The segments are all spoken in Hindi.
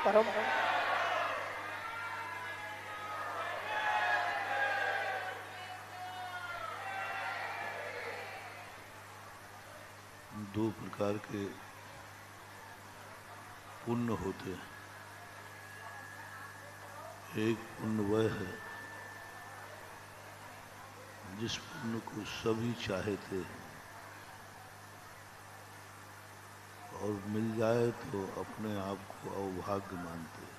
परम दो प्रकार के पुण्य होते हैं। एक पुण्य वह है जिस पुण्य को सभी चाहते हैं और मिल जाए तो अपने आप को अभाग्य मानते हैं।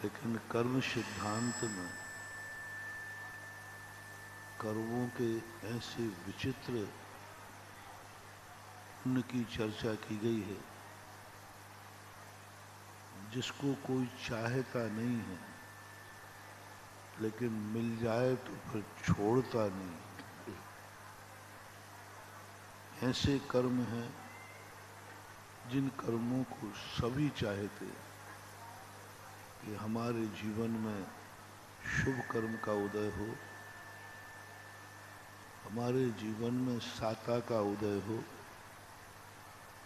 लेकिन कर्म सिद्धांत में कर्मों के ऐसे विचित्र पुण्य की चर्चा की गई है जिसको कोई चाहता नहीं है, लेकिन मिल जाए तो फिर छोड़ता नहीं। ऐसे कर्म हैं जिन कर्मों को सभी चाहते हैं कि हमारे जीवन में शुभ कर्म का उदय हो, हमारे जीवन में साता का उदय हो,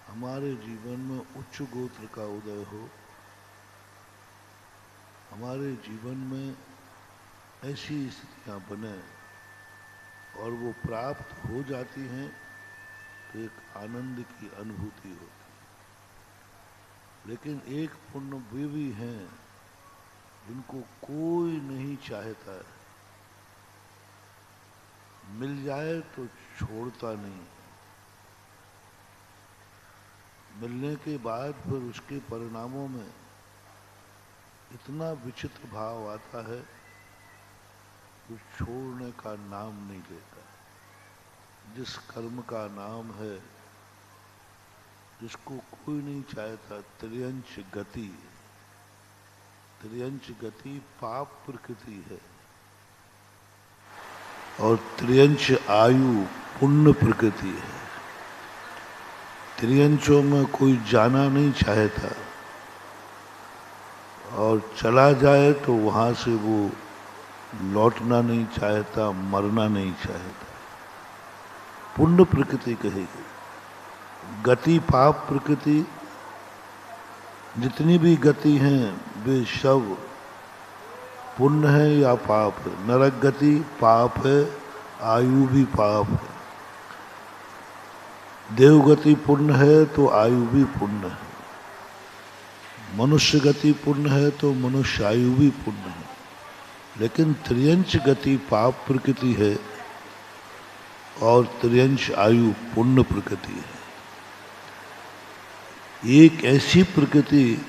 हमारे जीवन में उच्च गोत्र का उदय हो, हमारे जीवन में ऐसी स्थितियां बने और वो प्राप्त हो जाती हैं तो एक आनंद की अनुभूति होती है। लेकिन एक पुण्य वे भी हैं जिनको कोई नहीं चाहता है, मिल जाए तो छोड़ता नहीं, मिलने के बाद फिर उसके परिणामों में इतना विचित्र भाव आता है कि छोड़ने का नाम नहीं लेता। जिस कर्म का नाम है, जिसको कोई नहीं चाहता, त्रियंच गति। त्रियंच गति पाप प्रकृति है और त्रियंच आयु पुण्य प्रकृति है। त्रियंचों में कोई जाना नहीं चाहता और चला जाए तो वहां से वो लौटना नहीं चाहता, मरना नहीं चाहता। पुण्य प्रकृति कहेगी। गति पाप प्रकृति, जितनी भी गति हैं वे सब पुण्य है या पाप है। नरक गति पाप है, आयु भी पाप है। देवगति पुण्य है तो आयु भी पुण्य है। मनुष्य गति पुण्य है तो मनुष्य आयु भी पुण्य है। लेकिन त्रियंच गति पाप प्रकृति है और त्रियंच आयु पुण्य प्रकृति है। एक ऐसी प्रकृति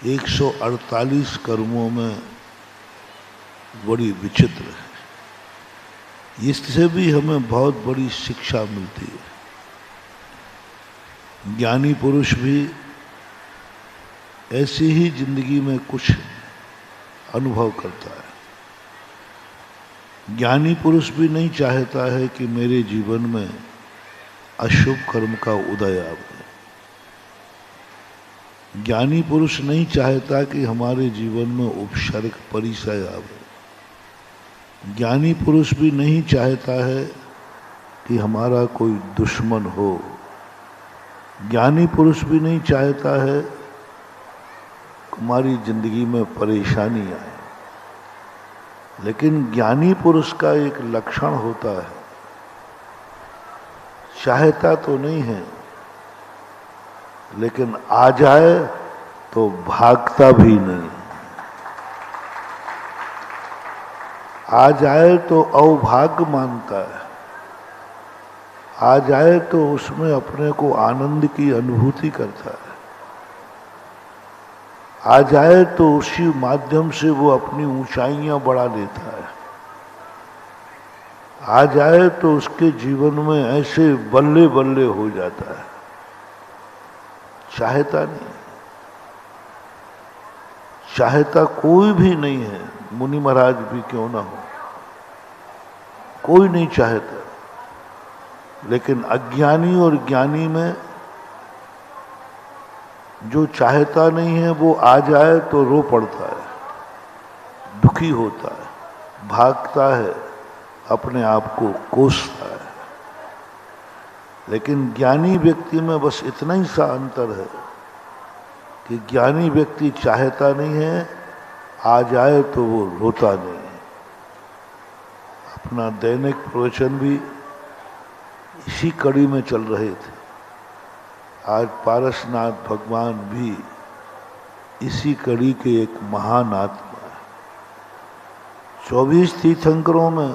148 कर्मों में बड़ी विचित्र है। इससे भी हमें बहुत बड़ी शिक्षा मिलती है। ज्ञानी पुरुष भी ऐसी ही जिंदगी में कुछ अनुभव करता है। ज्ञानी पुरुष भी नहीं चाहता है कि मेरे जीवन में अशुभ कर्म का उदय आवे। ज्ञानी पुरुष नहीं चाहता कि हमारे जीवन में उपसर्ग परिचय आवे। ज्ञानी पुरुष भी नहीं चाहता है कि हमारा कोई दुश्मन हो। ज्ञानी पुरुष भी नहीं चाहता है कि हमारी जिंदगी में परेशानी आए। लेकिन ज्ञानी पुरुष का एक लक्षण होता है, चाहता तो नहीं है लेकिन आ जाए तो भागता भी नहीं। आ जाए तो अभाग्य मानता है, आ जाए तो उसमें अपने को आनंद की अनुभूति करता है। आ जाए तो उसी माध्यम से वो अपनी ऊंचाइयां बढ़ा लेता है। आ जाए तो उसके जीवन में ऐसे बल्ले बल्ले हो जाता है। चाहता नहीं, चाहता कोई भी नहीं है, मुनि महाराज भी क्यों ना हो, कोई नहीं चाहता। लेकिन अज्ञानी और ज्ञानी में जो चाहता नहीं है वो आ जाए तो रो पड़ता है, दुखी होता है, भागता है, अपने आप को कोसता है। लेकिन ज्ञानी व्यक्ति में बस इतना ही सा अंतर है कि ज्ञानी व्यक्ति चाहता नहीं है, आ जाए तो वो रोता नहीं है। अपना दैनिक प्रवचन भी इसी कड़ी में चल रहे थे। आज पारसनाथ भगवान भी इसी कड़ी के एक महान आत्मा है। 24 तीर्थंकरों में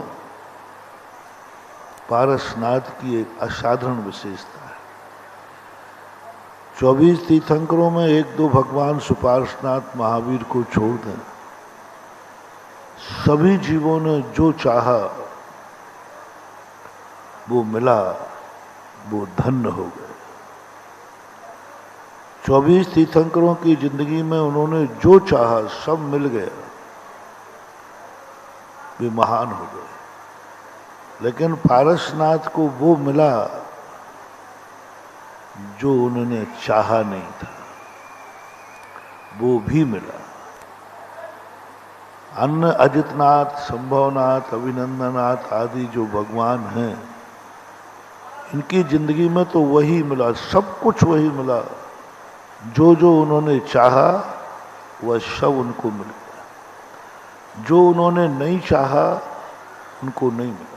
पारसनाथ की एक असाधारण विशेषता है। 24 तीर्थंकरों में एक दो भगवान सुपार्श्वनाथ महावीर को छोड़ दें, सभी जीवों ने जो चाहा वो मिला, वो धन्य हो गए। 24 तीर्थंकरों की जिंदगी में उन्होंने जो चाहा सब मिल गया, वे महान हो गए। लेकिन पारसनाथ को वो मिला जो उन्होंने चाहा नहीं था, वो भी मिला। अन्य अजितनाथ, संभवनाथ, अभिनंदनाथ आदि जो भगवान हैं, इनकी जिंदगी में तो वही मिला, सब कुछ वही मिला। जो जो उन्होंने चाहा वह सब उनको मिल गया, जो उन्होंने नहीं चाहा उनको नहीं मिला।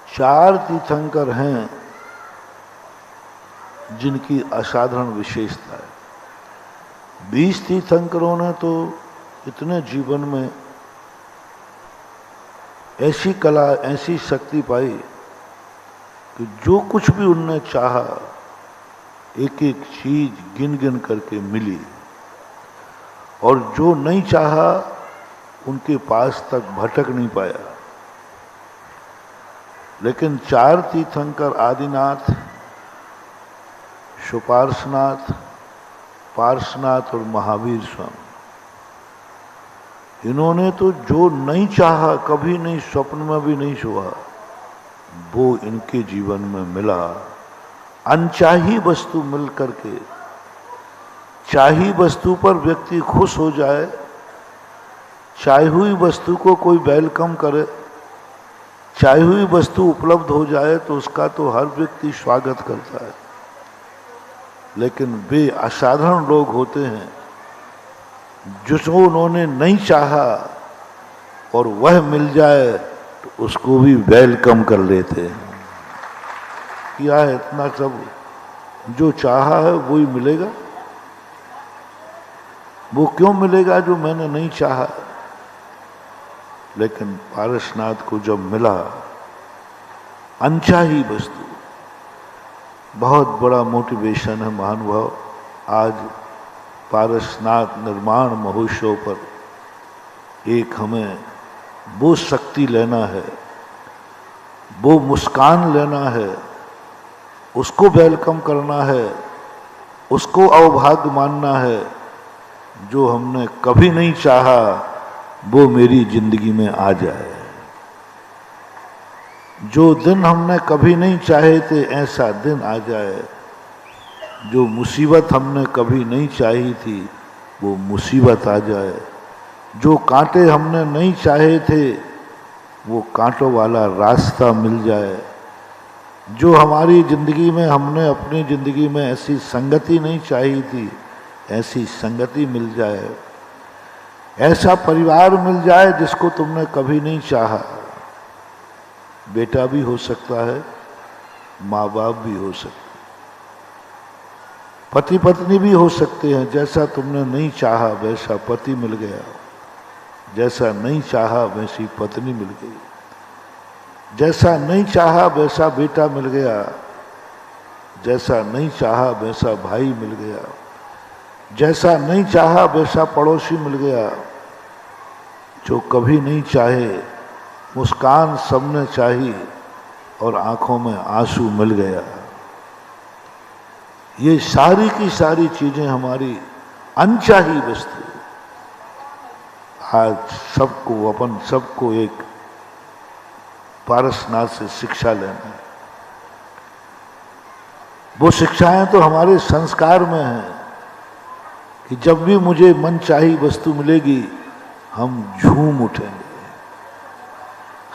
4 तीर्थंकर हैं जिनकी असाधारण विशेषता है। 20 तीर्थंकरों ने तो इतने जीवन में ऐसी कला, ऐसी शक्ति पाई कि जो कुछ भी उनने चाहा एक एक चीज गिन गिन करके मिली, और जो नहीं चाहा उनके पास तक भटक नहीं पाया। लेकिन 4 तीर्थंकर आदिनाथ, सुपार्श्वनाथ, पार्श्वनाथ और महावीर स्वामी, इन्होंने तो जो नहीं चाहा, कभी नहीं, स्वप्न में भी नहीं हुआ, वो इनके जीवन में मिला। अनचाही वस्तु मिल करके, चाही वस्तु पर व्यक्ति खुश हो जाए, चाही हुई वस्तु को कोई वेलकम करे, चाही हुई वस्तु उपलब्ध हो जाए तो उसका तो हर व्यक्ति स्वागत करता है। लेकिन वे असाधारण लोग होते हैं जिसको उन्होंने नहीं चाहा और वह मिल जाए तो उसको भी वेलकम कर लेते हैं। क्या है इतना सब, जो चाहा है वही मिलेगा। वो क्यों मिलेगा जो मैंने नहीं चाहा? लेकिन पारसनाथ को जब मिला अनचाही वस्तु, बहुत बड़ा मोटिवेशन है महानुभाव। आज पारसनाथ निर्माण महोत्सव पर एक हमें वो शक्ति लेना है, वो मुस्कान लेना है, उसको वेलकम करना है, उसको अवभाग्य मानना है। जो हमने कभी नहीं चाहा वो मेरी जिंदगी में आ जाए। जो दिन हमने कभी नहीं चाहे थे ऐसा दिन आ जाए। जो मुसीबत हमने कभी नहीं चाही थी वो मुसीबत आ जाए। जो कांटे हमने नहीं चाहे थे वो कांटों वाला रास्ता मिल जाए। जो हमारी जिंदगी में, हमने अपनी जिंदगी में ऐसी संगति नहीं चाही थी, ऐसी संगति मिल जाए। ऐसा परिवार मिल जाए जिसको तुमने कभी नहीं चाहा। बेटा भी हो सकता है, माँ बाप भी हो सकते, पति पत्नी भी हो सकते हैं। जैसा तुमने नहीं चाहा वैसा पति मिल गया, जैसा नहीं चाहा वैसी पत्नी मिल गई, जैसा नहीं चाहा वैसा बेटा मिल गया, जैसा नहीं चाहा वैसा भाई मिल गया, जैसा नहीं चाहा वैसा पड़ोसी मिल गया। जो कभी नहीं चाहे, मुस्कान सबने चाही और आंखों में आंसू मिल गया। ये सारी की सारी चीजें हमारी अनचाही वस्तु। आज सबको, अपन सबको एक पारसनाथ से शिक्षा लेना है। वो शिक्षाएं तो हमारे संस्कार में हैं कि जब भी मुझे मनचाही वस्तु मिलेगी हम झूम उठेंगे,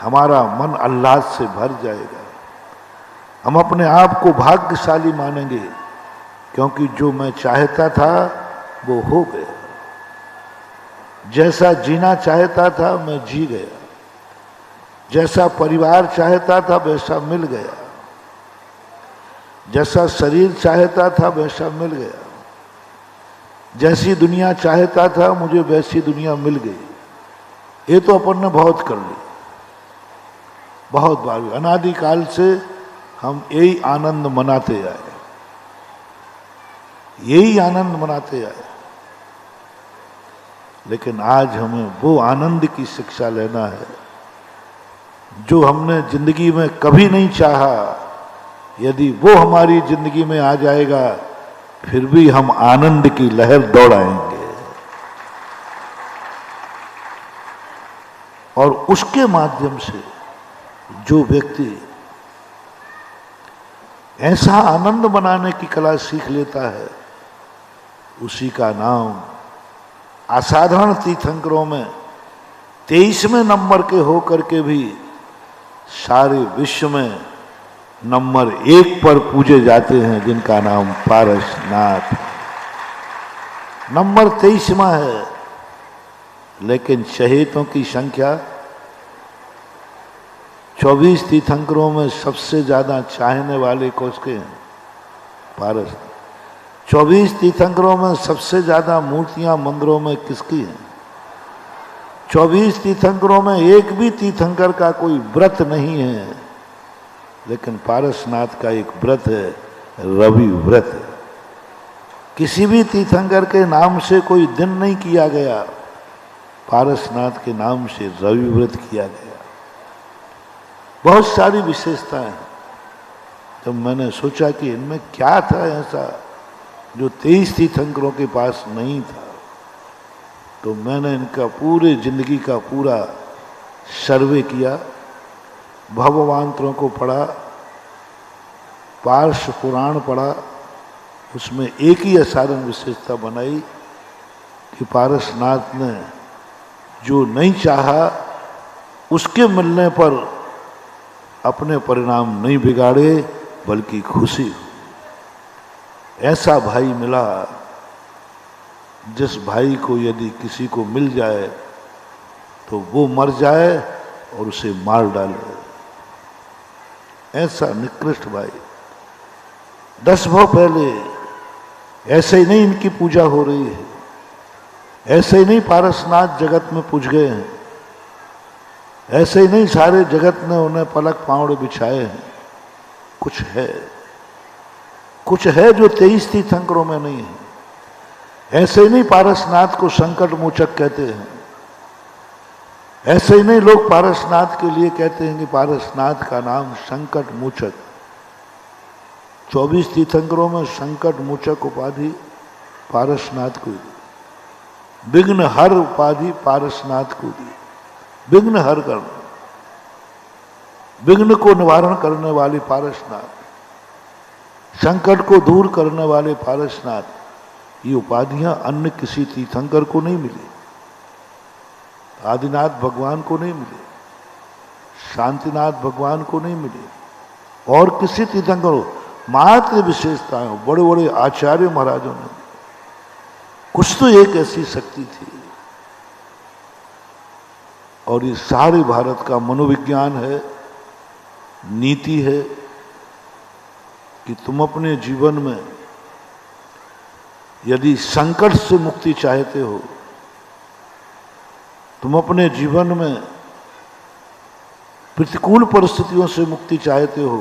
हमारा मन आह्लाद से भर जाएगा, हम अपने आप को भाग्यशाली मानेंगे क्योंकि जो मैं चाहता था वो हो गया, जैसा जीना चाहता था मैं जी गया, जैसा परिवार चाहता था वैसा मिल गया, जैसा शरीर चाहता था वैसा मिल गया, जैसी दुनिया चाहता था मुझे वैसी दुनिया मिल गई। ये तो अपन ने बहुत कर ली, बहुत बार, अनादिकाल से हम यही आनंद मनाते आए, यही आनंद मनाते आए। लेकिन आज हमें वो आनंद की शिक्षा लेना है जो हमने जिंदगी में कभी नहीं चाहा। यदि वो हमारी जिंदगी में आ जाएगा फिर भी हम आनंद की लहर दौड़ाएंगे, और उसके माध्यम से जो व्यक्ति ऐसा आनंद बनाने की कला सीख लेता है उसी का नाम असाधारण तीर्थंकरों में 23वें नंबर के होकर के भी सारे विश्व में नंबर 1 पर पूजे जाते हैं, जिनका नाम पारसनाथ नंबर 23वां है। लेकिन शहीदों की संख्या 24 तीर्थंकरों में सबसे ज्यादा चाहने वाले किसके हैं? पारस। 24 तीर्थंकरों में सबसे ज्यादा मूर्तियां मंदिरों में किसकी हैं? 24 तीर्थंकरों में एक भी तीर्थंकर का कोई व्रत नहीं है, लेकिन पारसनाथ का एक व्रत है, रवि व्रत। किसी भी तीर्थंकर के नाम से कोई दिन नहीं किया गया, पारसनाथ के नाम से रवि व्रत किया गया। बहुत सारी विशेषताएं हैं। तो मैंने सोचा कि इनमें क्या था ऐसा जो 23 तीर्थंकरों के पास नहीं था, तो मैंने इनका पूरे जिंदगी का पूरा सर्वे किया, भगवंतरों को पढ़ा, पार्श पुराण पढ़ा। उसमें एक ही असाधारण विशेषता बनाई कि पारसनाथ ने जो नहीं चाहा उसके मिलने पर अपने परिणाम नहीं बिगाड़े बल्कि खुशी हुई। ऐसा भाई मिला जिस भाई को यदि किसी को मिल जाए तो वो मर जाए और उसे मार डाले, ऐसा निकृष्ट भाई। 10 भाव पहले ऐसे ही नहीं इनकी पूजा हो रही है, ऐसे ही नहीं पारसनाथ जगत में पूज गए हैं, ऐसे ही नहीं सारे जगत ने उन्हें पलक पावड़े बिछाए हैं। कुछ है जो 23 तीर्थंकरों में नहीं है। ऐसे ही नहीं पारसनाथ को संकट मोचक कहते हैं, ऐसे ही नहीं लोग पारसनाथ के लिए कहते हैं कि पारसनाथ का नाम संकट मोचक। 24 तीर्थंकरों में संकट मोचक उपाधि पारसनाथ को दी, विघ्न हर उपाधि पारसनाथ को दी। विघ्न हर करना, विघ्न को निवारण करने वाले पारसनाथ, संकट को दूर करने वाले पारसनाथ, ये उपाधियां अन्य किसी तीर्थंकर को नहीं मिली, आदिनाथ भगवान को नहीं मिली, शांतिनाथ भगवान को नहीं मिली, और किसी तीर्थंकर को मात्र विशेषताएं बड़े बड़े आचार्य महाराजों ने। कुछ तो एक ऐसी शक्ति थी, और ये सारे भारत का मनोविज्ञान है, नीति है कि तुम अपने जीवन में यदि संकट से मुक्ति चाहते हो, तुम अपने जीवन में प्रतिकूल परिस्थितियों से मुक्ति चाहते हो,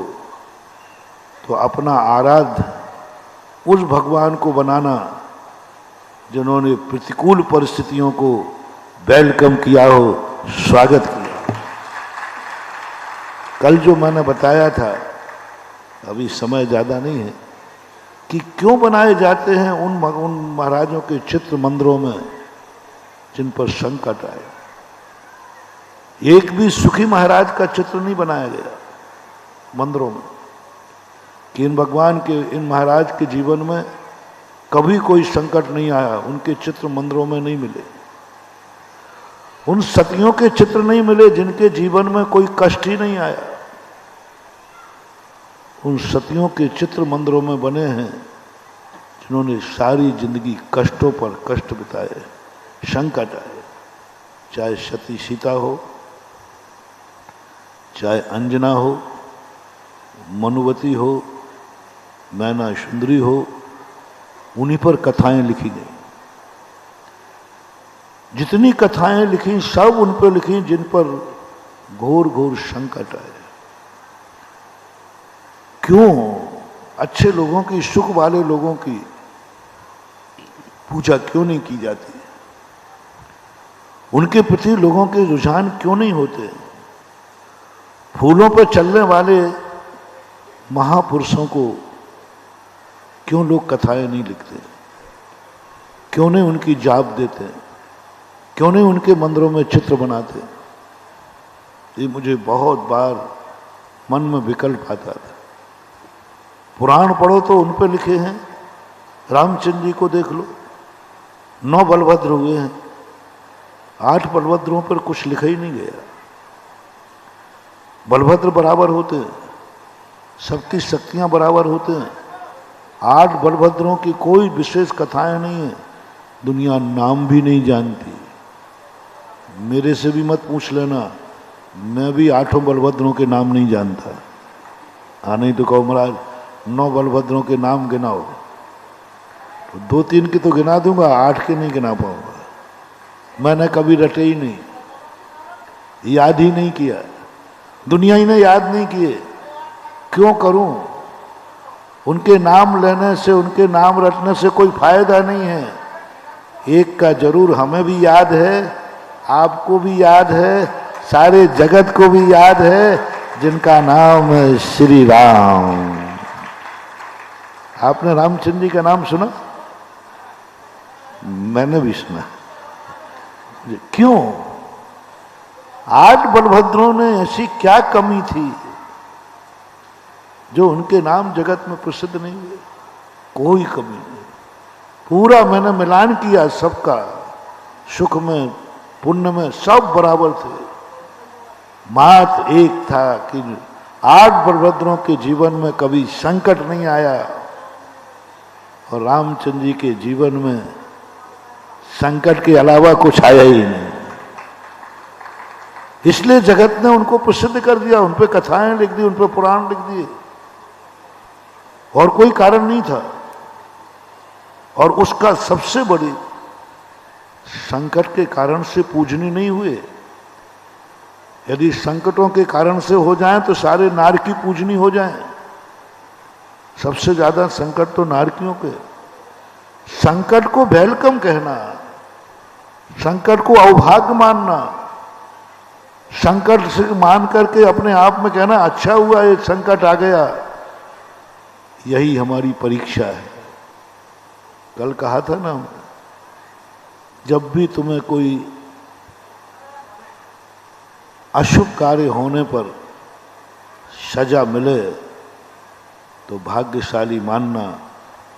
तो अपना आराध्य उस भगवान को बनाना जिन्होंने प्रतिकूल परिस्थितियों को वेलकम किया हो, स्वागत किया। कल जो मैंने बताया था, अभी समय ज़्यादा नहीं है, कि क्यों बनाए जाते हैं उन महाराजों के चित्र मंदिरों में जिन पर संकट आए। एक भी सुखी महाराज का चित्र नहीं बनाया गया मंदिरों में, कि इन भगवान के, इन महाराज के जीवन में कभी कोई संकट नहीं आया, उनके चित्र मंदिरों में नहीं मिले। उन सतियों के चित्र नहीं मिले जिनके जीवन में कोई कष्ट ही नहीं आया। उन सतियों के चित्र मंदिरों में बने हैं जिन्होंने सारी जिंदगी कष्टों पर कष्ट बिताए, संकट आए, चाहे सती सीता हो, चाहे अंजना हो, मनुवती हो, मैना सुंदरी हो, उन्हीं पर कथाएं लिखी गई। जितनी कथाएं लिखी सब उन पर लिखी जिन पर घोर घोर संकट आए। क्यों अच्छे लोगों की, सुख वाले लोगों की पूजा क्यों नहीं की जाती? उनके प्रति लोगों के रुझान क्यों नहीं होते? फूलों पर चलने वाले महापुरुषों को क्यों लोग कथाएं नहीं लिखते? क्यों नहीं उनकी जाप देते? क्यों नहीं उनके मंदिरों में चित्र बनाते? ये मुझे बहुत बार मन में विकल्प आता था। पुराण पढ़ो तो उन पर लिखे हैं। रामचंद्र जी को देख लो, 9 बलभद्र हुए हैं, 8 बलभद्रों पर कुछ लिखा ही नहीं गया। बलभद्र बराबर होते हैं, सबकी शक्तियां बराबर होते हैं। 8 बलभद्रों की कोई विशेष कथाएं नहीं है, दुनिया नाम भी नहीं जानती। मेरे से भी मत पूछ लेना, मैं भी 8 बलभद्रों के नाम नहीं जानता। नहीं तो कहो महाराज 9 बलभद्रों के नाम गिनाओ, तो 2-3 की तो गिना दूंगा, 8 के नहीं गिना पाऊंगा। मैंने कभी रटे ही नहीं, याद ही नहीं किया, दुनिया ही ने याद नहीं किए। क्यों करूं? उनके नाम लेने से, उनके नाम रटने से कोई फायदा नहीं है। एक का जरूर हमें भी याद है, आपको भी याद है, सारे जगत को भी याद है, जिनका नाम है श्री राम। आपने रामचंद्र जी का नाम सुना? मैंने भी सुना। क्यों? 8 बलभद्रों ने ऐसी क्या कमी थी जो उनके नाम जगत में प्रसिद्ध नहीं हुए? कोई कमी नहीं। पूरा मैंने मिलान किया सबका, सुख में पुण्य में सब बराबर थे। मात्र एक था कि 8 बलभद्रों के जीवन में कभी संकट नहीं आया और रामचंद्र जी के जीवन में संकट के अलावा कुछ आया ही नहीं। इसलिए जगत ने उनको प्रसिद्ध कर दिया, उन पे कथाएं लिख दी, उन पे पुराण लिख दिए, और कोई कारण नहीं था। और उसका सबसे बड़ी संकट के कारण से पूजनीय नहीं हुए। यदि संकटों के कारण से हो जाएं तो सारे नारकी पूजनीय हो जाएं। सबसे ज्यादा संकट तो नारकियों के। संकट को वेलकम कहना, संकट को अवभाग्य मानना, संकट से मान करके अपने आप में कहना अच्छा हुआ एक संकट आ गया, यही हमारी परीक्षा है। कल कहा था ना, जब भी तुम्हें कोई अशुभ कार्य होने पर सजा मिले तो भाग्यशाली मानना,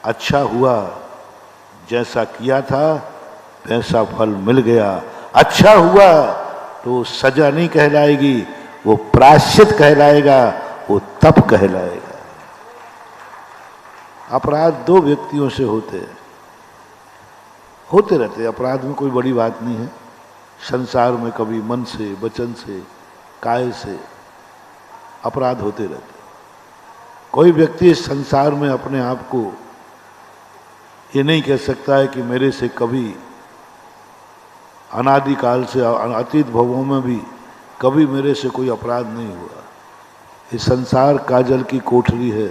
अच्छा हुआ, जैसा किया था वैसा फल मिल गया। अच्छा हुआ तो सजा नहीं कहलाएगी, वो प्रायश्चित कहलाएगा, वो तप कहलाएगा। अपराध 2 व्यक्तियों से होते रहते। अपराध में कोई बड़ी बात नहीं है। संसार में कभी मन से, वचन से, काय से अपराध होते रहते। कोई व्यक्ति इस संसार में अपने आप को ये नहीं कह सकता है कि मेरे से कभी अनादिकाल से, अतीत भवों में भी कभी मेरे से कोई अपराध नहीं हुआ। ये संसार काजल की कोठरी है,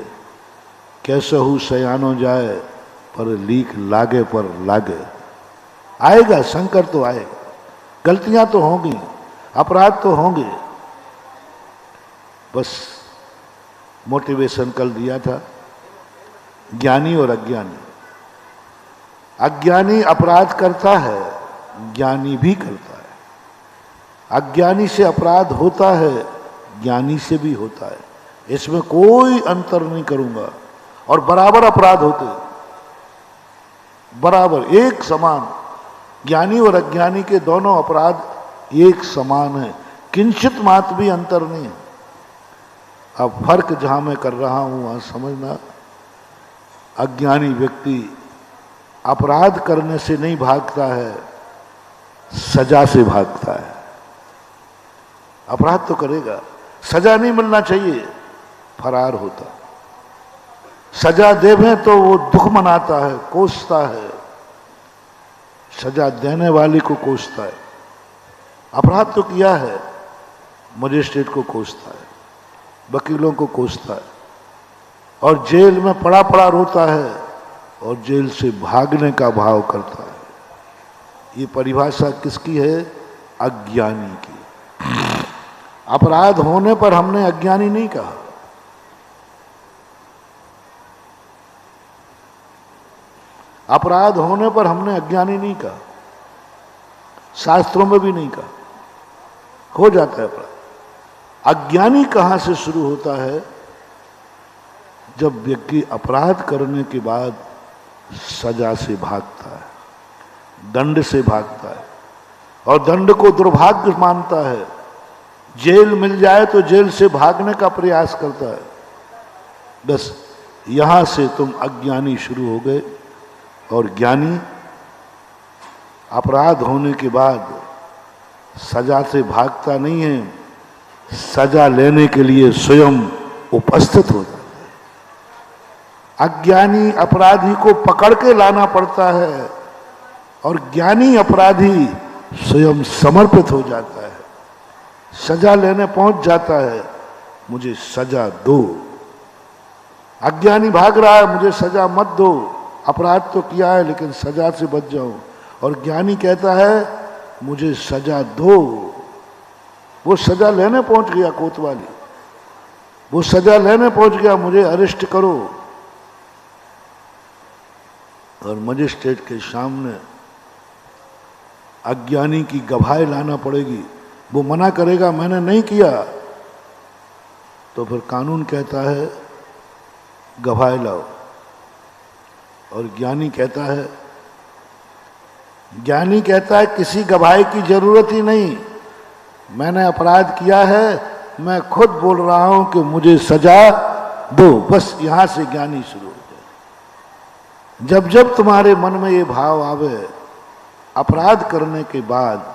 कैसहू सयानो जाए पर लीक लागे पर लागे। आएगा संकट तो आएगा, गलतियां तो होंगी, अपराध तो होंगे। बस मोटिवेशन कल दिया था, ज्ञानी और अज्ञानी। अज्ञानी अपराध करता है, ज्ञानी भी करता है। अज्ञानी से अपराध होता है, ज्ञानी से भी होता है, इसमें कोई अंतर नहीं करूंगा। और बराबर अपराध होते, बराबर एक समान। ज्ञानी और अज्ञानी के दोनों अपराध एक समान है, किंचित मात्र भी अंतर नहीं है। अब फर्क जहां मैं कर रहा हूं वहां समझना, अज्ञानी व्यक्ति अपराध करने से नहीं भागता है, सजा से भागता है। अपराध तो करेगा, सजा नहीं मिलना चाहिए, फरार होता। सजा देवें तो वो दुख मनाता है, कोसता है, सजा देने वाले को कोसता है। अपराध तो किया है, मजिस्ट्रेट को कोसता है, वकीलों को कोसता है, और जेल में पड़ा पड़ा रोता है और जेल से भागने का भाव करता है। ये परिभाषा किसकी है? अज्ञानी की। अपराध होने पर हमने अज्ञानी नहीं कहा। अपराध होने पर हमने अज्ञानी नहीं कहा, शास्त्रों में भी नहीं कहा। हो जाता है अपराध। अज्ञानी कहां से शुरू होता है? जब व्यक्ति अपराध करने के बाद सजा से भागता है, दंड से भागता है, और दंड को दुर्भाग्य मानता है। जेल मिल जाए तो जेल से भागने का प्रयास करता है। बस यहां से तुम अज्ञानी शुरू हो गए। और ज्ञानी अपराध होने के बाद सजा से भागता नहीं है, सजा लेने के लिए स्वयं उपस्थित हो जाता है। अज्ञानी अपराधी को पकड़ के लाना पड़ता है, और ज्ञानी अपराधी स्वयं समर्पित हो जाता है, सजा लेने पहुंच जाता है, मुझे सजा दो। अज्ञानी भाग रहा है, मुझे सजा मत दो, अपराध तो किया है लेकिन सजा से बच जाऊं। और ज्ञानी कहता है मुझे सजा दो। वो सजा लेने पहुंच गया, कोतवाली वो सजा लेने पहुंच गया, मुझे अरेस्ट करो। और मजिस्ट्रेट के सामने अज्ञानी की गवाही लाना पड़ेगी। वो मना करेगा मैंने नहीं किया, तो फिर कानून कहता है गवाही लाओ। और ज्ञानी कहता है किसी गवाही की जरूरत ही नहीं, मैंने अपराध किया है, मैं खुद बोल रहा हूं कि मुझे सजा दो। बस यहां से ज्ञानी शुरू हो जाए। जब जब तुम्हारे मन में ये भाव आवे अपराध करने के बाद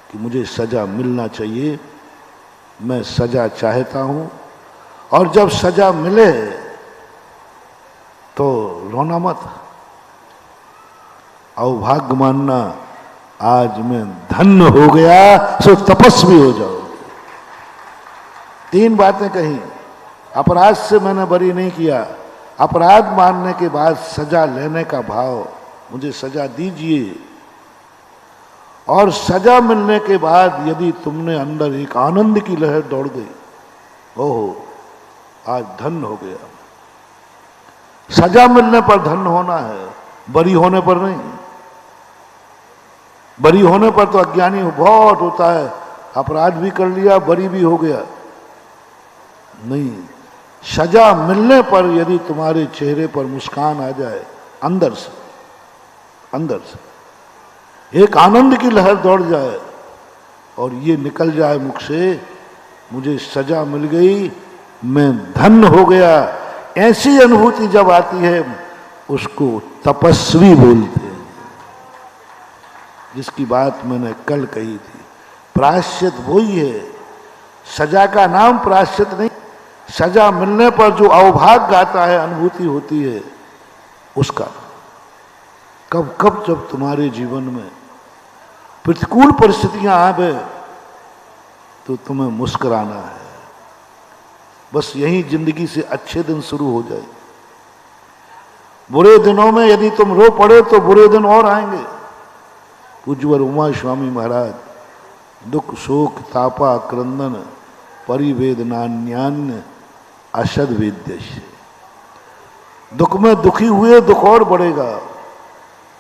कि मुझे सजा मिलना चाहिए, मैं सजा चाहता हूं, और जब सजा मिले तो रोना मत, अवभाग्य मानना, आज मैं धन्य हो गया सो तपस्वी हो जाओ। 3 बातें कही। अपराध से मैंने बरी नहीं किया, अपराध मानने के बाद सजा लेने का भाव, मुझे सजा दीजिए। और सजा मिलने के बाद यदि तुमने अंदर एक आनंद की लहर दौड़ गई, ओहो आज धन्य हो गया। सजा मिलने पर धन्य होना है, बरी होने पर नहीं। बरी होने पर तो अज्ञानी बहुत होता है, अपराध भी कर लिया, बरी भी हो गया। नहीं, सजा मिलने पर यदि तुम्हारे चेहरे पर मुस्कान आ जाए, अंदर से एक आनंद की लहर दौड़ जाए, और ये निकल जाए मुख से, मुझे सजा मिल गई, मैं धन्य हो गया, ऐसी अनुभूति जब आती है उसको तपस्वी बोलते हैं। जिसकी बात मैंने कल कही थी, प्रायश्चित वही है। सजा का नाम प्रायश्चित नहीं, सजा मिलने पर जो अवभाग्य आता है, अनुभूति होती है उसका। कब कब जब तुम्हारे जीवन में प्रतिकूल परिस्थितियां आवे तो तुम्हें मुस्कुराना है। बस यही जिंदगी से अच्छे दिन शुरू हो जाए। बुरे दिनों में यदि तुम रो पड़े तो बुरे दिन और आएंगे। पूज्यवर उमा स्वामी महाराज, दुख शोक तापा क्रंदन परिवेदनान्यान्य अशद वेद्य। दुख में दुखी हुए दुख और बढ़ेगा,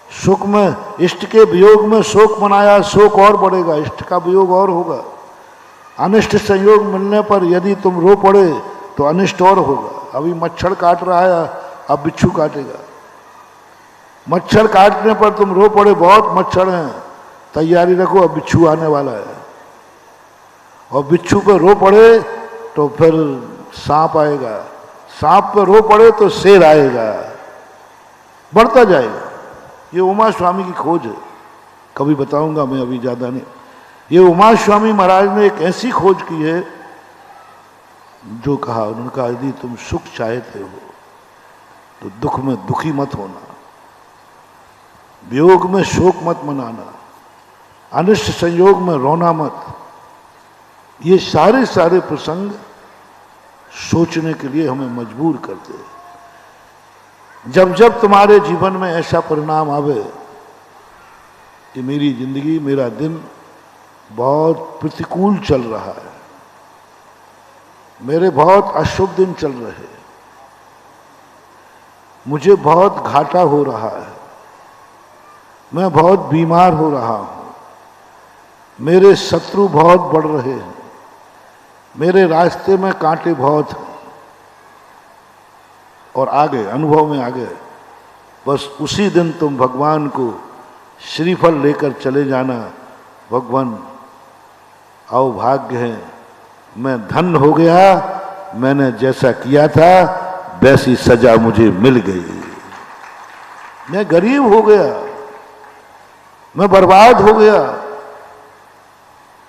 सुख में इष्ट के वियोग में शोक मनाया, शोक और बढ़ेगा, इष्ट का वियोग और होगा। अनिष्ट संयोग मिलने पर यदि तुम रो पड़े तो अनिष्ट और होगा। अभी मच्छर काट रहा है, अब बिच्छू काटेगा। मच्छर काटने पर तुम रो पड़े, बहुत मच्छर हैं, तैयारी रखो, अब बिच्छू आने वाला है। और बिच्छू पे रो पड़े तो फिर सांप आएगा, सांप पे रो पड़े तो शेर आएगा, बढ़ता जाएगा। ये उमा स्वामी की खोज है, कभी बताऊंगा मैं, अभी ज्यादा नहीं। ये उमा स्वामी महाराज ने एक ऐसी खोज की है जो कहा, उन्होंने कहा यदि तुम सुख चाहते हो तो दुख में दुखी मत होना, वियोग में शोक मत मनाना, अनिष्ट संयोग में रोना मत। ये सारे सारे प्रसंग सोचने के लिए हमें मजबूर करते हैं। जब जब तुम्हारे जीवन में ऐसा परिणाम आवे कि मेरी जिंदगी, मेरा दिन बहुत प्रतिकूल चल रहा है, मेरे बहुत अशुभ दिन चल रहे हैं, मुझे बहुत घाटा हो रहा है, मैं बहुत बीमार हो रहा हूं, मेरे शत्रु बहुत बढ़ रहे हैं, मेरे रास्ते में कांटे बहुत हैं, और आगे अनुभव में आगे, बस उसी दिन तुम भगवान को श्रीफल लेकर चले जाना, भगवान आओ भाग्य है, मैं धन हो गया, मैंने जैसा किया था वैसी सजा मुझे मिल गई, मैं गरीब हो गया, मैं बर्बाद हो गया,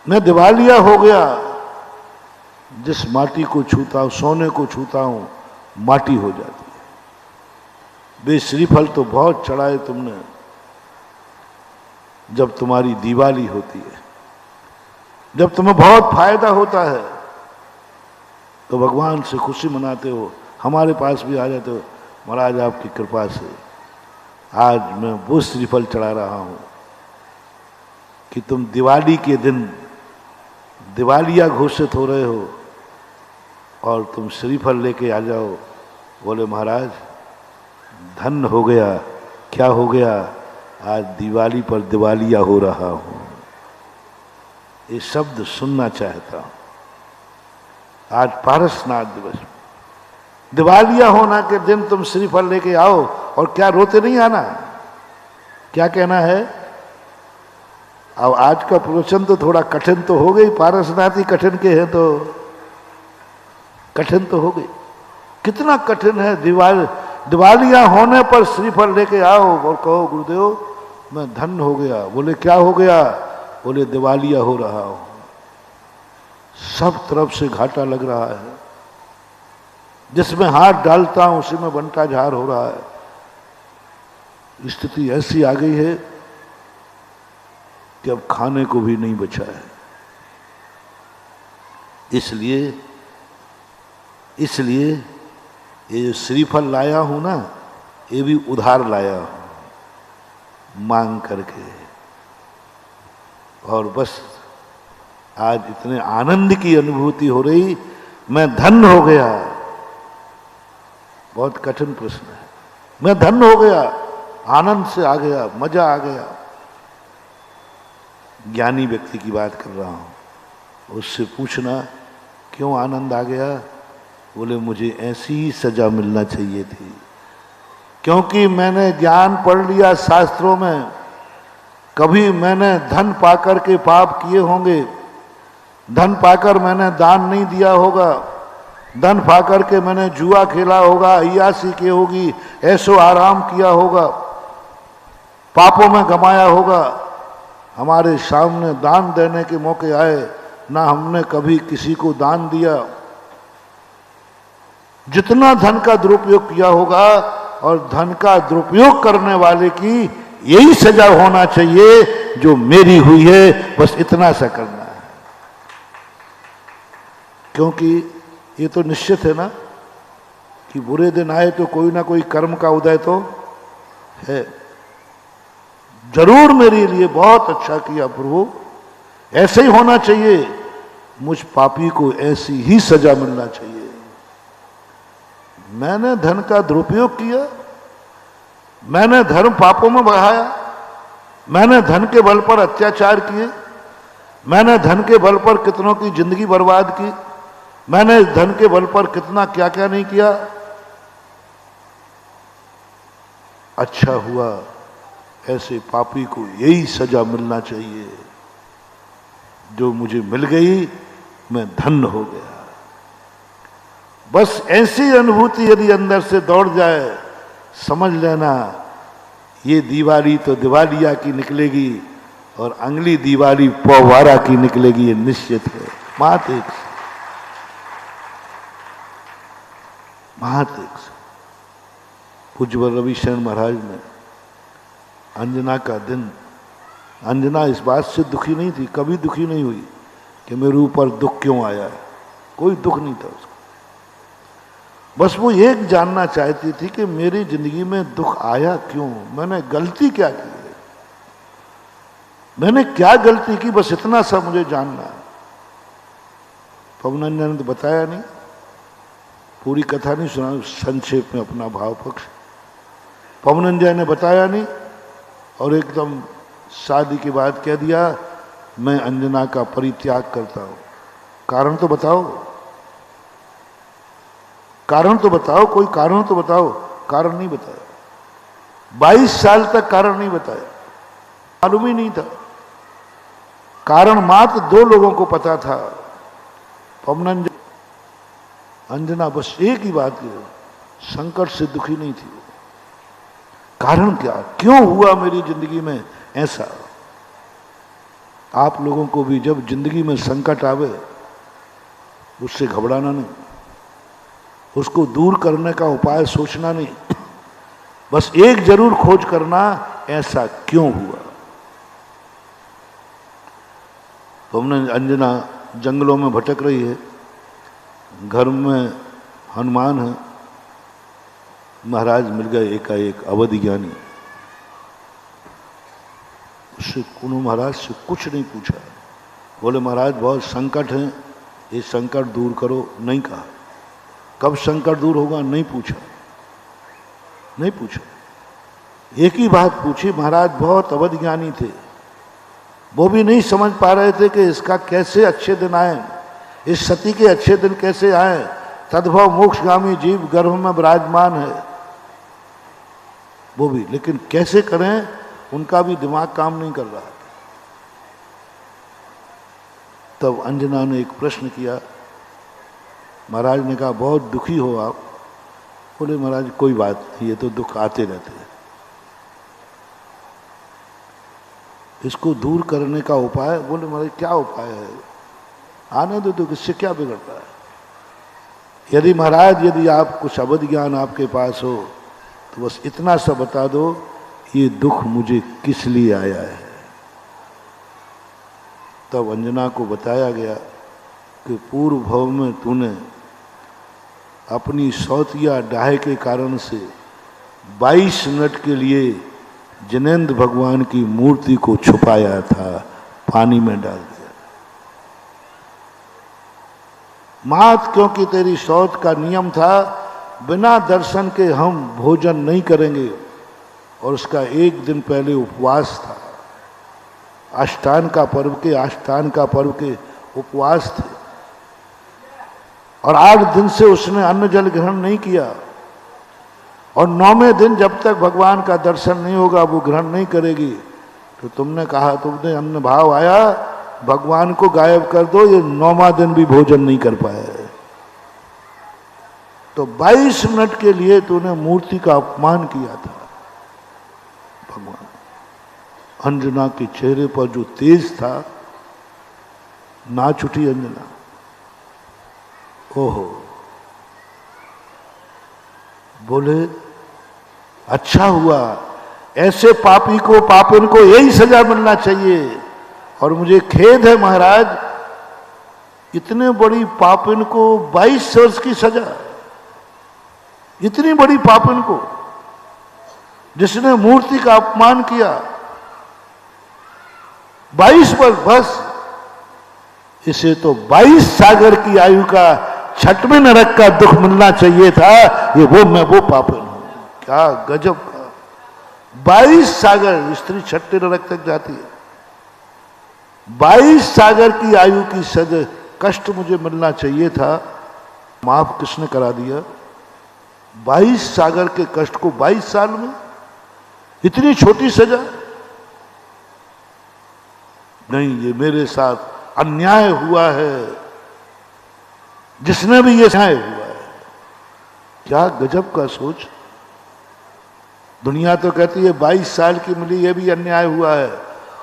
मैं दिवालिया हो गया। जिस माटी को छूता हूं, सोने को छूता हूं, माटी हो जाती है। बे श्रीफल तो बहुत चढ़ाए तुमने, जब तुम्हारी दिवाली होती है, जब तुम्हें बहुत फायदा होता है तो भगवान से खुशी मनाते हो, हमारे पास भी आ जाते हो, महाराज आपकी कृपा से आज मैं वो श्रीफल चढ़ा रहा हूं कि तुम दिवाली के दिन दिवालिया घोषित हो रहे हो और तुम श्रीफल लेके आ जाओ। बोले महाराज धन हो गया, क्या हो गया, आज दिवाली पर दिवालिया हो रहा हूं। ये शब्द सुनना चाहता हूं। आज पारसनाथ दिवस, दिवालिया होना के दिन तुम श्रीफल लेके आओ, और क्या रोते नहीं आना, क्या कहना है। अब आज का प्रवचन तो थोड़ा कठिन तो हो गई, पारसनाथ ही कठिन के हैं तो कठिन तो हो गई। कितना कठिन है, दिवालिया होने पर श्रीफल लेके आओ और कहो गुरुदेव मैं धन हो गया। बोले क्या हो गया, बोले दिवालिया हो रहा हूं, सब तरफ से घाटा लग रहा है, जिसमें हाथ डालता हूं उसी में बंटा झार हो रहा है। स्थिति ऐसी आ गई है कि अब खाने को भी नहीं बचा है। इसलिए ये जो श्रीफल लाया हूं ना, ये भी उधार लाया हूं, मांग करके। और बस आज इतने आनंद की अनुभूति हो रही, मैं धन हो गया। बहुत कठिन प्रश्न है, मैं धन हो गया, आनंद से आ गया, मजा आ गया। ज्ञानी व्यक्ति की बात कर रहा हूं, उससे पूछना क्यों आनंद आ गया। बोले मुझे ऐसी ही सजा मिलना चाहिए थी, क्योंकि मैंने ज्ञान पढ़ लिया शास्त्रों में, कभी मैंने धन पाकर के पाप किए होंगे, धन पाकर मैंने दान नहीं दिया होगा, धन पाकर के मैंने जुआ खेला होगा, अय्यासी की होगी, ऐसो आराम किया होगा, पापों में गमाया होगा। हमारे सामने दान देने के मौके आए, ना हमने कभी किसी को दान दिया। जितना धन का दुरुपयोग किया होगा, और धन का दुरुपयोग करने वाले की यही सजा होना चाहिए जो मेरी हुई है, बस इतना सा करना है। क्योंकि ये तो निश्चित है ना कि बुरे दिन आए तो कोई ना कोई कर्म का उदय तो है। जरूर मेरे लिए बहुत अच्छा किया प्रभु, ऐसे ही होना चाहिए, मुझ पापी को ऐसी ही सजा मिलना चाहिए। मैंने धन का दुरुपयोग किया, मैंने धर्म पापों में बढ़ाया, मैंने धन के बल पर अत्याचार किए, मैंने धन के बल पर कितनों की जिंदगी बर्बाद की, मैंने धन के बल पर कितना क्या क्या नहीं किया। अच्छा हुआ, ऐसे पापी को यही सजा मिलना चाहिए जो मुझे मिल गई, मैं धन्य हो गया। बस ऐसी अनुभूति यदि अंदर से दौड़ जाए, समझ लेना ये दीवारी तो दिवालिया की निकलेगी और अगली दीवारी पौवारा की निकलेगी, ये निश्चित है। महातेज पूज्य रविशरण महाराज ने अंजना का दिन, अंजना इस बात से दुखी नहीं थी, कभी दुखी नहीं हुई कि मेरे ऊपर दुख क्यों आया है, कोई दुख नहीं था उसको। बस वो एक जानना चाहती थी कि मेरी जिंदगी में दुख आया क्यों, मैंने गलती क्या की है, मैंने क्या गलती की, बस इतना सा मुझे जानना है। पवनंजन ने तो बताया नहीं, पूरी कथा नहीं सुना, संक्षेप में अपना भाव पक्ष पवनंजन ने बताया नहीं और एकदम शादी के बाद कह दिया मैं अंजना का परित्याग करता हूं। कारण तो बताओ, कारण तो बताओ, कोई कारण तो बताओ। कारण नहीं बताया, 22 साल तक कारण नहीं बताया, मालूम ही नहीं था। कारण मात्र 2 लोगों को पता था, पवनंजन, अंजना। बस एक ही बात की, संकट से दुखी नहीं थी। कारण क्या, क्यों हुआ मेरी जिंदगी में ऐसा। आप लोगों को भी जब जिंदगी में संकट आवे उससे घबराना नहीं, उसको दूर करने का उपाय सोचना नहीं, बस एक जरूर खोज करना, ऐसा क्यों हुआ। तो हमने अंजना जंगलों में भटक रही है, घर में हनुमान है, महाराज मिल गए एकाएक अवधि ज्ञानी। उससे उन्होंने महाराज से कुछ नहीं पूछा, बोले महाराज बहुत संकट है, ये संकट दूर करो, नहीं कहा। कब संकट दूर होगा नहीं पूछा, नहीं पूछा। एक ही बात पूछी, महाराज बहुत अवधि ज्ञानी थे, वो भी नहीं समझ पा रहे थे कि इसका कैसे अच्छे दिन आए, इस सती के अच्छे दिन कैसे आए। तद्भव मोक्षगामी जीव गर्भ में विराजमान है, वो भी, लेकिन कैसे करें उनका भी दिमाग काम नहीं कर रहा। तब अंजना ने एक प्रश्न किया, महाराज ने कहा बहुत दुखी हो आप। बोले महाराज कोई बात नहीं, ये तो दुख आते रहते हैं, इसको दूर करने का उपाय। बोले महाराज क्या उपाय है, आने दो तो किससे क्या बिगड़ता है। यदि महाराज यदि आप कुछ अवधि ज्ञान आपके पास हो तो बस इतना सा बता दो, ये दुख मुझे किस लिए आया है। तब अंजना को बताया गया कि पूर्व भव में तूने अपनी सौतिया डाहे के कारण से 22 मिनट के लिए जिनेंद्र भगवान की मूर्ति को छुपाया था, पानी में डाल दिया। मात क्योंकि तेरी सौत का नियम था बिना दर्शन के हम भोजन नहीं करेंगे, और उसका एक दिन पहले उपवास था, अष्टान का पर्व के उपवास थे, और 8 दिन से उसने अन्न जल ग्रहण नहीं किया, और 9वें दिन जब तक भगवान का दर्शन नहीं होगा वो ग्रहण नहीं करेगी। तो तुमने कहा, तुमने अन्न भाव आया भगवान को गायब कर दो, ये 9वां दिन भी भोजन नहीं कर पाया। तो 22 मिनट के लिए तूने मूर्ति का अपमान किया था। भगवान अंजना के चेहरे पर जो तेज था, नाच उठी अंजना। ओहो, बोले अच्छा हुआ, ऐसे पापी को, पापिन को यही सजा मिलना चाहिए। और मुझे खेद है महाराज, इतने बड़ी पापिन को 22 वर्ष की सजा, इतनी बड़ी पापिन को जिसने मूर्ति का अपमान किया, 22 वर्ष बस, इसे तो 22 सागर की आयु का 6वें नरक का दुख मिलना चाहिए था। ये वो पापिन हूं, क्या गजब का। 22 सागर, स्त्री 6ठे नरक तक जाती है, 22 सागर की आयु की सजा, कष्ट मुझे मिलना चाहिए था, माफ किसने करा दिया। 22 सागर के कष्ट को 22 साल में, इतनी छोटी सजा। नहीं, ये मेरे साथ अन्याय हुआ है, जिसने भी ये अन्याय हुआ है। क्या गजब का सोच। दुनिया तो कहती है 22 साल की मिली, ये भी अन्याय हुआ है,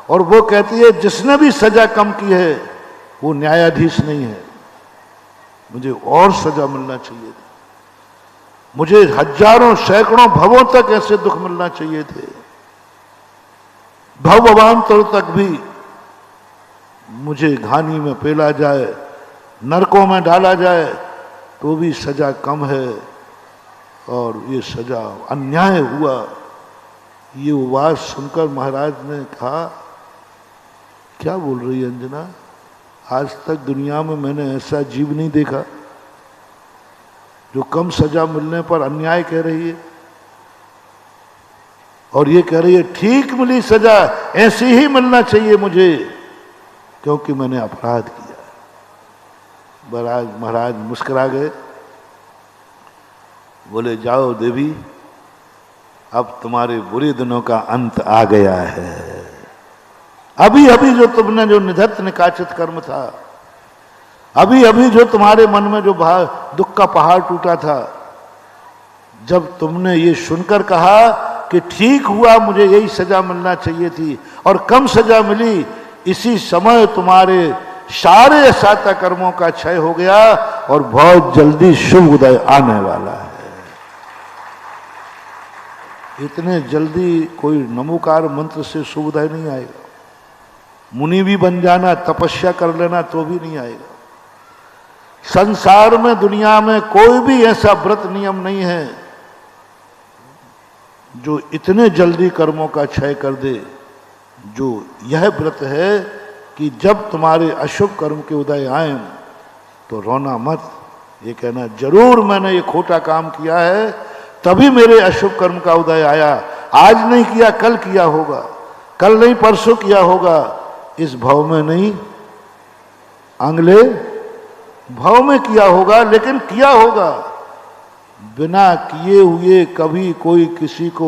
और वो कहती है जिसने भी सजा कम की है वो न्यायाधीश नहीं है। मुझे और सजा मिलना चाहिए थी, मुझे हजारों सैकड़ों भवों तक ऐसे दुख मिलना चाहिए थे, भवांतर तक भी मुझे घानी में पेला जाए, नरकों में डाला जाए, तो भी सजा कम है, और ये सजा अन्याय हुआ। ये उपवास सुनकर महाराज ने कहा, क्या बोल रही है अंजना, आज तक दुनिया में मैंने ऐसा जीव नहीं देखा जो कम सजा मिलने पर अन्याय कह रही है, और ये कह रही है ठीक मिली सजा, ऐसी ही मिलना चाहिए मुझे, क्योंकि मैंने अपराध किया। महाराज मुस्कुरा गए, बोले जाओ देवी, अब तुम्हारे बुरे दिनों का अंत आ गया है। अभी अभी जो तुमने जो निधत्त निकाचित कर्म था, अभी अभी जो तुम्हारे मन में जो दुख का पहाड़ टूटा था, जब तुमने ये सुनकर कहा कि ठीक हुआ, मुझे यही सजा मिलना चाहिए थी और कम सजा मिली, इसी समय तुम्हारे सारे असाता कर्मों का क्षय हो गया और बहुत जल्दी शुभ उदय आने वाला है। इतने जल्दी कोई नमोकार मंत्र से शुभ उदय नहीं आएगा। मुनि भी बन जाना, तपस्या कर लेना, तो भी नहीं आएगा। संसार में, दुनिया में कोई भी ऐसा व्रत नियम नहीं है जो इतने जल्दी कर्मों का क्षय कर दे, जो यह व्रत है कि जब तुम्हारे अशुभ कर्म के उदय आए तो रोना मत, ये कहना जरूर मैंने ये खोटा काम किया है, तभी मेरे अशुभ कर्म का उदय आया, आज नहीं किया कल किया होगा, कल नहीं परसों किया होगा, इस भव में नहीं अगले भव में किया होगा, लेकिन किया होगा। बिना किए हुए कभी कोई किसी को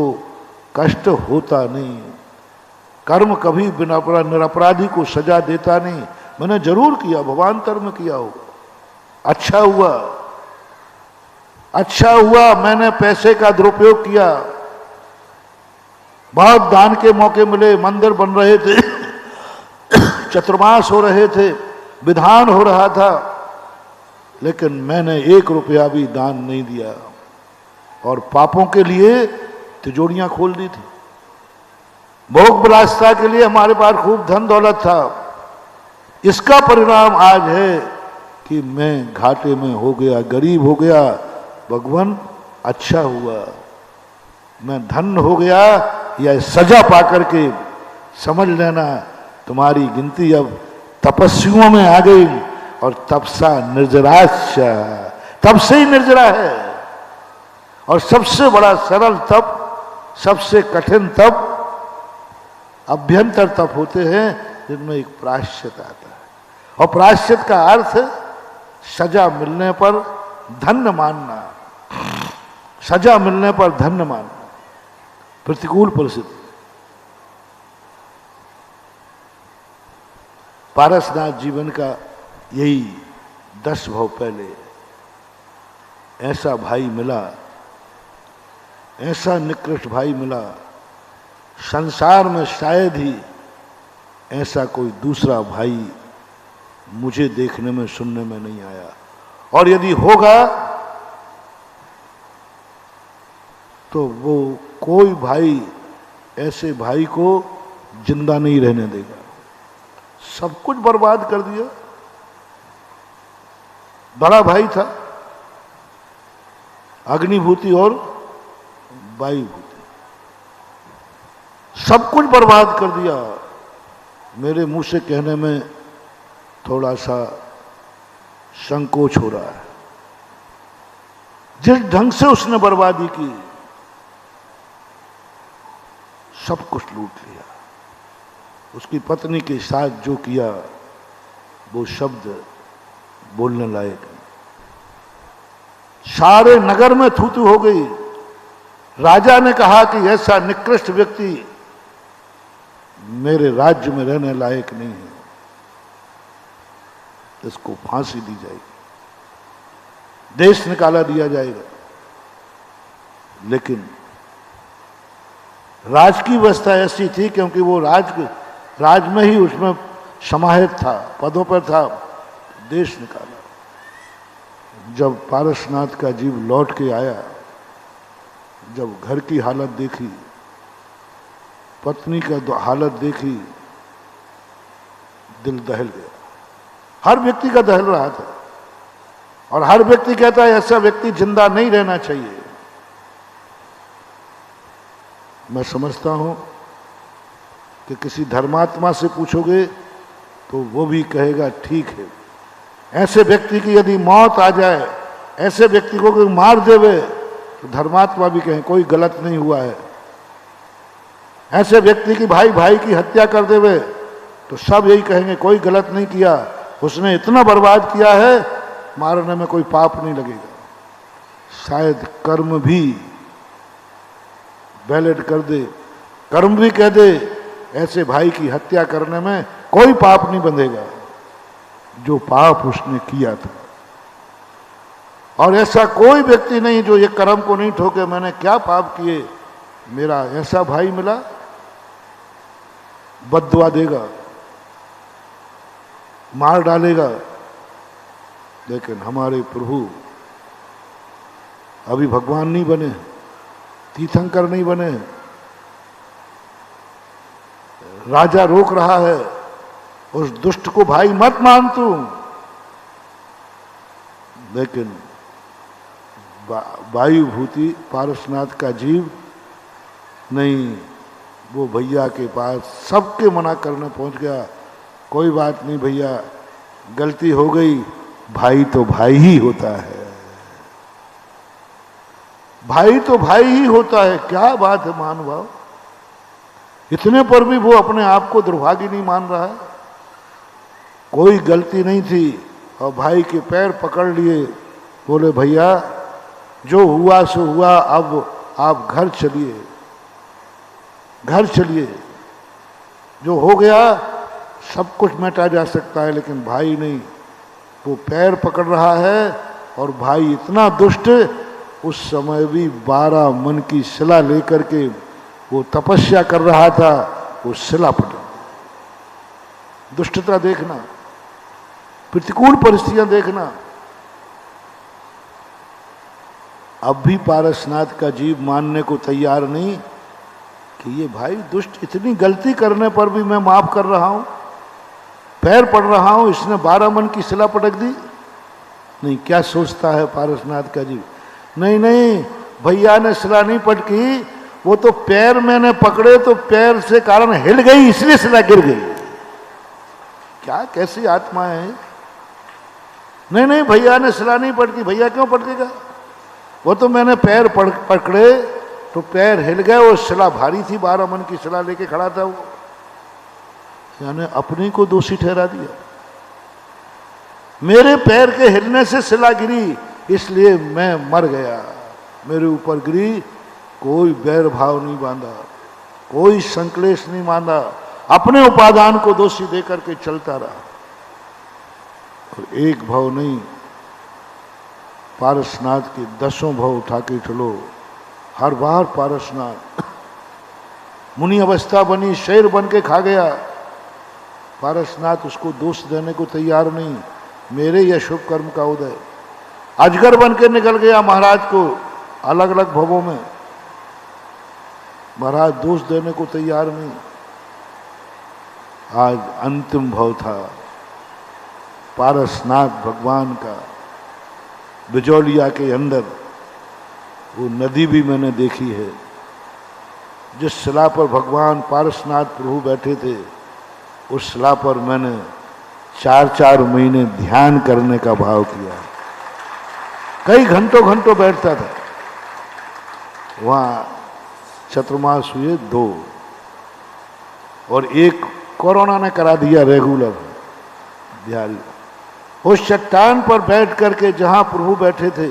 कष्ट होता नहीं, कर्म कभी बिना निरपराधी को सजा देता नहीं। मैंने जरूर किया, भवांतर में किया होगा, अच्छा हुआ, अच्छा हुआ मैंने पैसे का दुरुपयोग किया, बहुत दान के मौके मिले, मंदिर बन रहे थे, चतुर्मास हो रहे थे, विधान हो रहा था, लेकिन मैंने 1 रुपया भी दान नहीं दिया और पापों के लिए तिजोरियां खोल दी थी। भोग विलासिता के लिए हमारे पास खूब धन दौलत था। इसका परिणाम आज है कि मैं घाटे में हो गया, गरीब हो गया। भगवान अच्छा हुआ मैं धन हो गया, या सजा पाकर के समझ लेना तुम्हारी गिनती अब तपस्वियों में आ गई, और तपसा निर्जराश्च, तब से ही निर्जरा है। और सबसे बड़ा सरल तप, सबसे कठिन तप अभ्यंतर तप होते हैं, जिनमें एक प्रायश्चित आता है, और प्रायश्चित का अर्थ सजा मिलने पर धन्य मानना, सजा मिलने पर धन्य मानना। प्रतिकूल परिस्थिति, पारसनाथ जीवन का यही 10 भव पहले ऐसा भाई मिला, ऐसा निकृष्ट भाई मिला, संसार में शायद ही ऐसा कोई दूसरा भाई मुझे देखने में सुनने में नहीं आया, और यदि होगा तो वो कोई भाई ऐसे भाई को जिंदा नहीं रहने देगा। सब कुछ बर्बाद कर दिया। बड़ा भाई था, अग्निभूति और वायुभूति, सब कुछ बर्बाद कर दिया। मेरे मुंह से कहने में थोड़ा सा संकोच हो रहा है। जिस ढंग से उसने बर्बादी की, सब कुछ लूट लिया। उसकी पत्नी के साथ जो किया वो शब्द बोलने लायक नहीं। सारे नगर में थू थू हो गई। राजा ने कहा कि ऐसा निकृष्ट व्यक्ति मेरे राज्य में रहने लायक नहीं है, इसको फांसी दी जाएगी, देश निकाला दिया जाएगा। लेकिन राज की व्यवस्था ऐसी थी क्योंकि वो राज में ही उसमें समाहित था, पदों पर था, देश निकाला। जब पारसनाथ का जीव लौट के आया, जब घर की हालत देखी, पत्नी का हालत देखी, दिल दहल गया। हर व्यक्ति का दहल रहा था और हर व्यक्ति कहता है ऐसा व्यक्ति जिंदा नहीं रहना चाहिए। मैं समझता हूं कि किसी धर्मात्मा से पूछोगे तो वो भी कहेगा ठीक है। ऐसे व्यक्ति की यदि मौत आ जाए, ऐसे व्यक्ति को कोई मार देवे तो धर्मात्मा भी कहें कोई गलत नहीं हुआ है। ऐसे व्यक्ति की भाई की हत्या कर देवे तो सब यही कहेंगे कोई गलत नहीं किया, उसने इतना बर्बाद किया है, मारने में कोई पाप नहीं लगेगा। शायद कर्म भी वैलिड कर दे, कर्म भी कह दे ऐसे भाई की हत्या करने में कोई पाप नहीं बंधेगा जो पाप उसने किया था। और ऐसा कोई व्यक्ति नहीं जो ये कर्म को नहीं ठोके मैंने क्या पाप किए, मेरा ऐसा भाई मिला, बद्दुआ देगा, मार डालेगा। लेकिन हमारे प्रभु अभी भगवान नहीं बने, तीर्थंकर नहीं बने, राजा रोक रहा है उस दुष्ट को भाई मत मान तू। लेकिन वायुभूति पारसनाथ का जीव नहीं, वो भैया के पास सबके मना करने पहुंच गया। कोई बात नहीं भैया, गलती हो गई, भाई तो भाई ही होता है, भाई तो भाई ही होता है। क्या बात है महानुभाव, इतने पर भी वो अपने आप को दुर्भागी नहीं मान रहा है। कोई गलती नहीं थी और भाई के पैर पकड़ लिए, बोले भैया जो हुआ सो हुआ, अब आप घर चलिए, घर चलिए, जो हो गया सब कुछ मिटा जा सकता है लेकिन भाई नहीं। वो पैर पकड़ रहा है और भाई इतना दुष्ट, उस समय भी 12 मन की शिला लेकर के वो तपस्या कर रहा था, वो शिला पट। दुष्टता देखना, प्रतिकूल परिस्थितियां देखना। अब भी पारसनाथ का जीव मानने को तैयार नहीं कि ये भाई दुष्ट, इतनी गलती करने पर भी मैं माफ कर रहा हूं, पैर पड़ रहा हूं, इसने 12 मन की शिला पटक दी। नहीं, क्या सोचता है पारसनाथ का जीव, नहीं नहीं भैया ने शिला नहीं पटकी, वो तो पैर मैंने पकड़े तो पैर से कारण हिल गई इसलिए शिला गिर गई। क्या कैसी आत्मा है। नहीं नहीं भैया ने शिला नहीं पटकी, भैया क्यों पटकेगा, वो तो मैंने पैर पकड़े तो पैर हिल गए, वो शिला भारी थी, 12 मन की शिला लेके खड़ा था वो। यानी अपने को दोषी ठहरा दिया, मेरे पैर के हिलने से शिला गिरी इसलिए मैं मर गया, मेरे ऊपर गिरी, कोई बैर भाव नहीं बांधा, कोई संकलेश नहीं बांधा, अपने उपादान को दोषी देकर के चलता रहा। और एक भाव नहीं, पारसनाथ के 10 भाव उठा के चलो। हर बार पारसनाथ मुनि अवस्था बनी, शेर बन के खा गया, पारसनाथ उसको दोष देने को तैयार नहीं, मेरे यह शुभ कर्म का उदय। अजगर बन के निकल गया महाराज को अलग अलग भवों में, महाराज दोष देने को तैयार नहीं। आज अंतिम भव था पारसनाथ भगवान का, बिजौलिया के अंदर वो नदी भी मैंने देखी है, जिस शिला पर भगवान पारसनाथ प्रभु बैठे थे, उस शिला पर मैंने 4-4 महीने ध्यान करने का भाव किया। कई घंटों घंटों बैठता था वहाँ। चतुर्मास हुए 2 और एक कोरोना ने करा दिया रेगुलर बिहारी। उस चट्टान पर बैठ करके जहाँ प्रभु बैठे थे,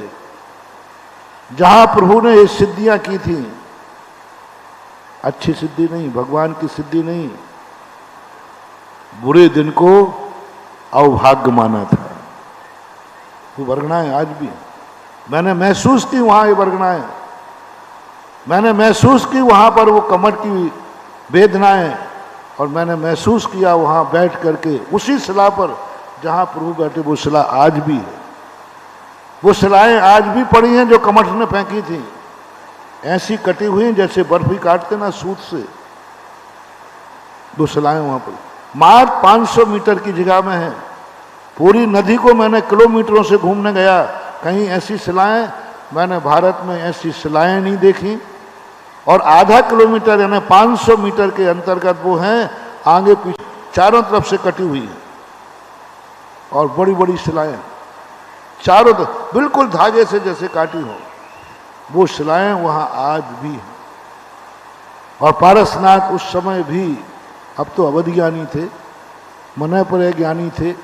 जहाँ प्रभु ने ये सिद्धियां की थी, अच्छी सिद्धि नहीं, भगवान की सिद्धि नहीं, बुरे दिन को अवभाग्य माना था। वो वर्गणाएं आज भी मैंने महसूस की वहां, ये वर्गणाएं मैंने महसूस की वहाँ पर वो कमर की वेदनाएं, और मैंने महसूस किया वहाँ बैठ करके उसी शिला पर जहाँ प्रभु बैठे, वो शिला आज भी है। वो शिलाएं आज भी पड़ी हैं जो कमठ ने फेंकी थी, ऐसी कटी हुई हैं जैसे बर्फी काटते ना सूत से। वो शिलाएं वहाँ पर मात्र 500 मीटर की जगह में है। पूरी नदी को मैंने किलोमीटरों से घूमने गया, कहीं ऐसी शिलाएं मैंने भारत में ऐसी शिलाएं नहीं देखी। और आधा किलोमीटर यानी 500 मीटर के अंतर्गत वो हैं, आगे पीछे चारों तरफ से कटी हुई है, और बड़ी बड़ी शिलाएं चारों तरफ बिल्कुल धागे से जैसे काटी हो, वो शिलाएं वहां आज भी हैं। और पारसनाथ उस समय भी, अब तो अवधि ज्ञानी थे, मन पर ज्ञानी थे,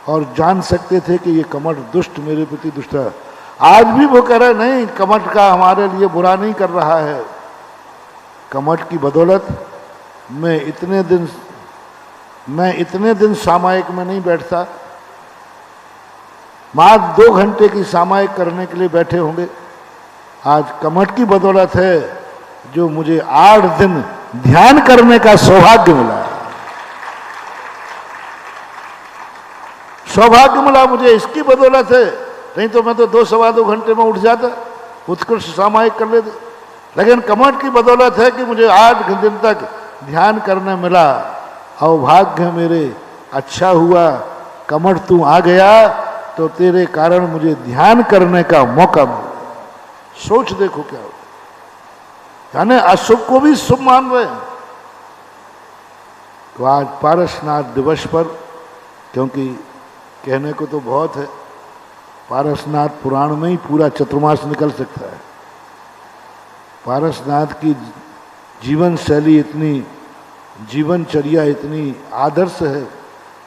और जान सकते थे कि ये कमठ दुष्ट मेरे प्रति दुष्ट है। आज भी वो कह रहे नहीं, कमठ का हमारे लिए बुरा नहीं कर रहा है। कमठ की बदौलत मैं इतने दिन सामायिक में नहीं बैठता, मात्र 2 घंटे की सामायिक करने के लिए बैठे होंगे। आज कमठ की बदौलत है जो मुझे 8 दिन ध्यान करने का सौभाग्य मिला। सौभाग्य मिला मुझे, इसकी बदौलत है, नहीं तो मैं तो 2-2.25 घंटे में उठ जाता, उत्कृष्ट सामायिक कर लेते। लेकिन कमठ की बदौलत है कि मुझे 8 दिन तक ध्यान करने मिला। अवभाग्य मेरे, अच्छा हुआ कमठ तू आ गया तो तेरे कारण मुझे ध्यान करने का मौका मिला। सोच देखो क्या हो, यानी अशुभ को भी शुभ मान रहे हैं। तो आज पारसनाथ दिवस पर, क्योंकि कहने को तो बहुत है, पारसनाथ पुराण में ही पूरा चतुर्मास निकल सकता है। पारसनाथ की जीवन शैली इतनी, जीवनचर्या इतनी आदर्श है,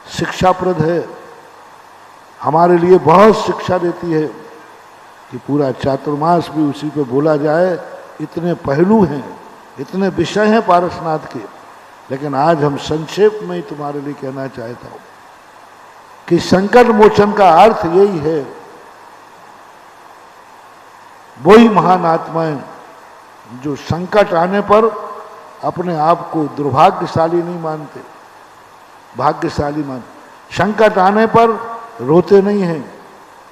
शिक्षाप्रद है, हमारे लिए बहुत शिक्षा देती है कि पूरा चातुर्मास भी उसी पे बोला जाए। इतने पहलू हैं, इतने विषय हैं पारसनाथ के, लेकिन आज हम संक्षेप में ही तुम्हारे लिए कहना चाहता हूं कि संकट मोचन का अर्थ यही है। वही महान आत्माएं जो संकट आने पर अपने आप को दुर्भाग्यशाली नहीं मानते, भाग्यशाली मानते। संकट आने पर रोते नहीं हैं,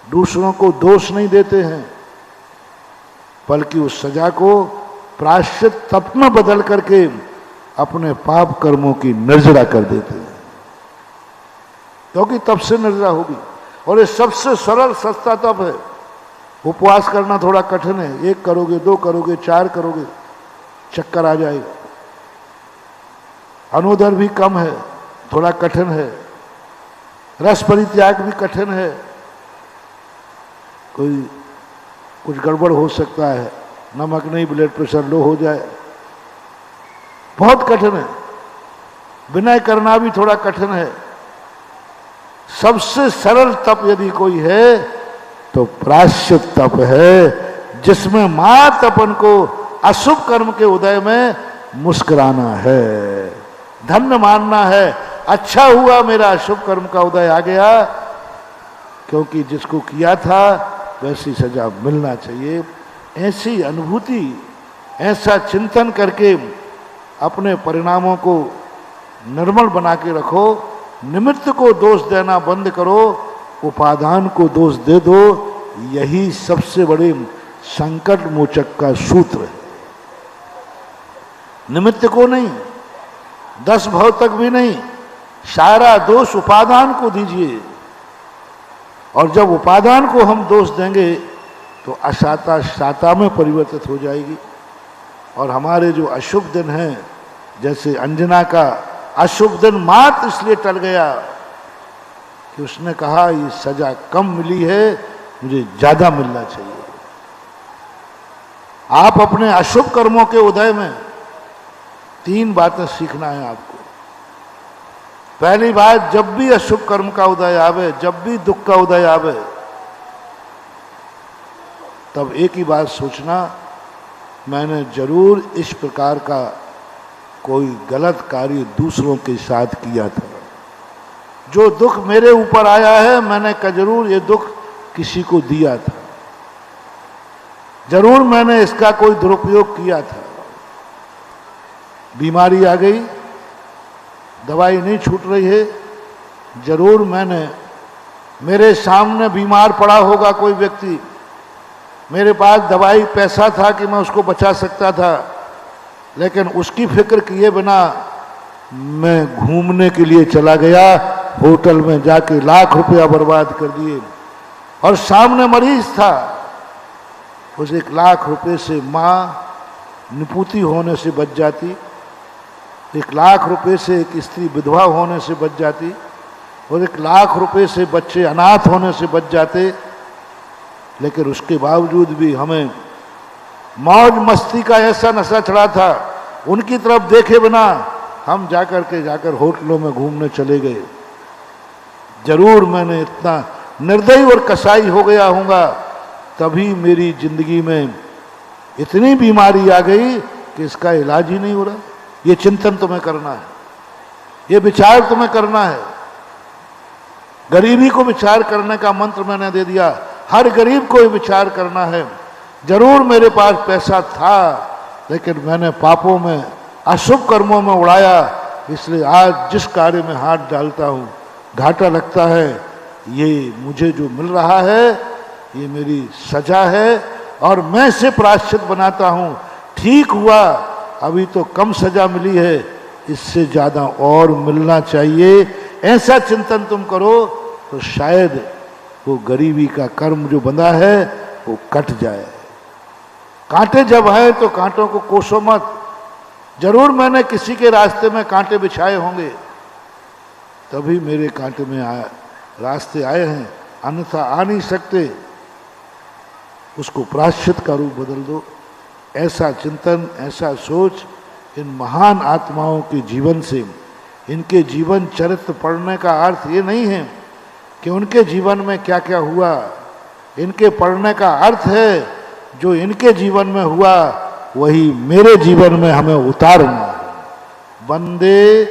दूसरों को दोष नहीं देते हैं, बल्कि उस सजा को प्रायश्चित तप में बदल करके अपने पाप कर्मों की निर्जरा कर देते हैं, क्योंकि तप से निर्जरा होगी। और ये सबसे सरल सस्ता तप है। उपवास करना थोड़ा कठिन है, 1 करोगे, 2 करोगे, 4 करोगे, चक्कर आ जाएगा। अनोदर भी कम है, थोड़ा कठिन है। रस परित्याग भी कठिन है, कुछ गड़बड़ हो सकता है, नमक नहीं, ब्लड प्रेशर लो हो जाए, बहुत कठिन है। विनय करना भी थोड़ा कठिन है। सबसे सरल तप यदि कोई है तो प्रायश्चित तप है, जिसमें मात्र अपन को अशुभ कर्म के उदय में मुस्कुराना है, धन्य मानना है। अच्छा हुआ मेरा अशुभ कर्म का उदय आ गया, क्योंकि जिसको किया था वैसी सजा मिलना चाहिए। ऐसी अनुभूति, ऐसा चिंतन करके अपने परिणामों को निर्मल बना के रखो। निमित्त को दोष देना बंद करो, उपादान को दोष दे दो। यही सबसे बड़े संकट मोचक का सूत्र है। निमित्त को नहीं, 10 भाव तक भी नहीं, सारा दोष उपादान को दीजिए। और जब उपादान को हम दोष देंगे तो अशाता शाता में परिवर्तित हो जाएगी। और हमारे जो अशुभ दिन हैं, जैसे अंजना का अशुभ दिन मात्र इसलिए टल गया कि उसने कहा ये सजा कम मिली है, मुझे ज्यादा मिलना चाहिए। आप अपने अशुभ कर्मों के उदय में 3 बातें सीखना है आपको। पहली बात, जब भी अशुभ कर्म का उदय आवे, जब भी दुख का उदय आवे, तब एक ही बात सोचना, मैंने जरूर इस प्रकार का कोई गलत कार्य दूसरों के साथ किया था। जो दुख मेरे ऊपर आया है, मैंने जरूर ये दुख किसी को दिया था। जरूर मैंने इसका कोई दुरुपयोग किया था। बीमारी आ गई, दवाई नहीं छूट रही है, जरूर मैंने, मेरे सामने बीमार पड़ा होगा कोई व्यक्ति, मेरे पास दवाई पैसा था कि मैं उसको बचा सकता था, लेकिन उसकी फिक्र किए बिना मैं घूमने के लिए चला गया, होटल में जाके लाख रुपया बर्बाद कर दिए। और सामने मरीज था, उस 1 लाख रुपए से माँ निपुती होने से बच जाती, 1 लाख रुपए से एक स्त्री विधवा होने से बच जाती, और 1 लाख रुपए से बच्चे अनाथ होने से बच जाते। लेकिन उसके बावजूद भी हमें मौज मस्ती का ऐसा नशा चढ़ा था, उनकी तरफ देखे बिना हम जाकर होटलों में घूमने चले गए। जरूर मैंने इतना निर्दयी और कसाई हो गया हूँगा, तभी मेरी जिंदगी में इतनी बीमारी आ गई कि इसका इलाज ही नहीं हो रहा। ये चिंतन तुम्हें करना है, ये विचार तुम्हें करना है। गरीबी को विचार करने का मंत्र मैंने दे दिया, हर गरीब को ये विचार करना है। जरूर मेरे पास पैसा था, लेकिन मैंने पापों में, अशुभ कर्मों में उड़ाया, इसलिए आज जिस कार्य में हाथ डालता हूँ घाटा लगता है। ये मुझे जो मिल रहा है ये मेरी सजा है, और मैं इसे प्रायश्चित बनाता हूँ। ठीक हुआ, अभी तो कम सजा मिली है, इससे ज़्यादा और मिलना चाहिए। ऐसा चिंतन तुम करो तो शायद वो गरीबी का कर्म जो बंधा है वो कट जाए। कांटे जब हैं तो कांटों को कोसो मत। जरूर मैंने किसी के रास्ते में कांटे बिछाए होंगे, तभी मेरे कांटे में रास्ते आए हैं, अन्यथा आ नहीं सकते। उसको प्रायश्चित का रूप बदल दो। ऐसा चिंतन, ऐसा सोच इन महान आत्माओं के जीवन से, इनके जीवन चरित्र पढ़ने का अर्थ ये नहीं है कि उनके जीवन में क्या क्या हुआ। इनके पढ़ने का अर्थ है जो इनके जीवन में हुआ वही मेरे जीवन में हमें उतारना। वंदे